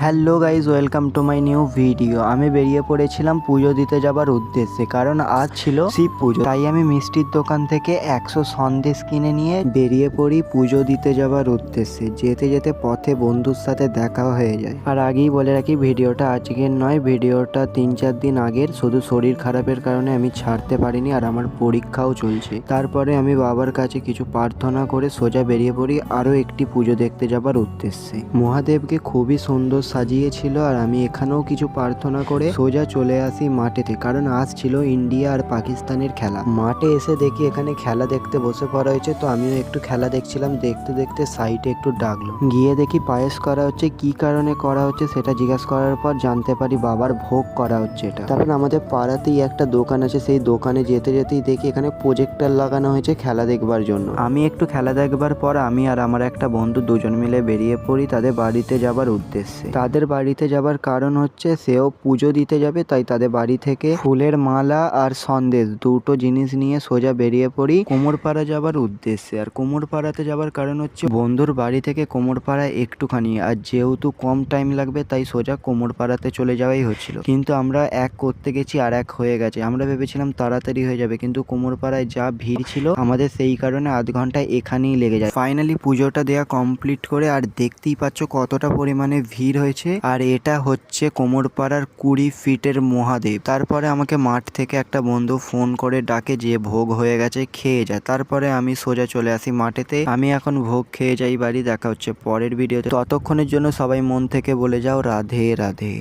Hello guys, welcome to my new video. আমি বেরিয়ে পড়েছিলাম পুজো দিতে যাবার উদ্দেশ্যে, কারণ আজ ছিল শিব পুজো। তাই আমি মিষ্টির দোকান থেকে 100 সন্দেশ কিনে নিয়ে বেরিয়ে পড়ি পুজো দিতে যাবার উদ্দেশ্যে। যেতে যেতে পথে বন্ধুর সাথে দেখা হয়ে যায়। আর আগেই বলে রাখি, ভিডিওটা আজকের নয়, ভিডিওটা 3-4 দিন আগের। শুধু শরীর খারাপের কারণে আমি ছাড়তে পারিনি, আর আমার পরীক্ষাও চলছে। তারপরে আমি বাবার কাছে কিছু প্রার্থনা করে সোজা বেরিয়ে পড়ি আরও একটি পুজো দেখতে যাবার উদ্দেশ্যে। মহাদেবকে খুবই সুন্দর সাজিয়েছিল, আর আমি এখানেও কিছু প্রার্থনা করে সোজা চলে আসি মাঠেতে, কারণ আজ ছিল ইন্ডিয়া আর পাকিস্তানের খেলা। মাঠে এসে দেখি এখানে খেলা দেখতে বসে পড়া হয়েছে, তো আমিও একটু খেলা দেখছিলাম। দেখতে দেখতে সাইডে একটু ডাকলো, গিয়ে দেখি পায়েস করা হচ্ছে। কি কারণে করা হচ্ছে সেটা জিজ্ঞাসা করার পর জানতে পারি বাবার ভোগ করা হচ্ছে এটা। তারপর আমাদের পাড়াতেই একটা দোকান আছে, সেই দোকানে যেতে যেতেই দেখি এখানে প্রজেক্টর লাগানো হয়েছে খেলা দেখবার জন্য। আমি একটু খেলা দেখবার পর আমি আর আমার একটা বন্ধু দুজন মিলে বেরিয়ে পড়ি তাদের বাড়িতে যাবার উদ্দেশ্যে। তাদের বাড়িতে যাবার কারণ হচ্ছে সেও পুজো দিতে যাবে, তাই তাদের বাড়ি থেকে ফুলের মালা আর সন্দেশ দুটো জিনিস নিয়ে সোজা বেরিয়ে পড়ি কোমরপাড়া যাবার উদ্দেশ্যে। আর কোমরপাড়াতে যাবার কারণ হচ্ছে বন্ধুর বাড়ি থেকে কোমরপাড়া একটুখানি, আর যেহেতু কম টাইম লাগবে তাই সোজা কোমরপাড়াতে চলে যাওয়াই হচ্ছিল। কিন্তু আমরা এক করতে গেছি আর এক হয়ে গেছে। আমরা ভেবেছিলাম তাড়াতাড়ি হয়ে যাবে, কিন্তু কোমরপাড়ায় যা ভিড় ছিল আমাদের সেই কারণে আধ ঘন্টা এখানেই লেগে যায়। ফাইনালি পুজোটা দেওয়া কমপ্লিট করে, আর দেখতেই পাচ্ছ কতটা পরিমাণে ভিড় হয়েছে। আর এটা হচ্ছে কোমরপাড়ার 20 ফিটের মহাদেব। তারপরে আমাকে মাঠ থেকে একটা বন্ধু ফোন করে ডাকে যে ভোগ হয়ে গেছে, খেয়ে যায়। তারপরে আমি সোজা চলে আসি মাঠেতে। আমি এখন ভোগ খেয়ে যাই বাড়ি। দেখা হচ্ছে পরের ভিডিওতে। ততক্ষণের জন্য সবাই মন থেকে বলে যাও রাধে রাধে।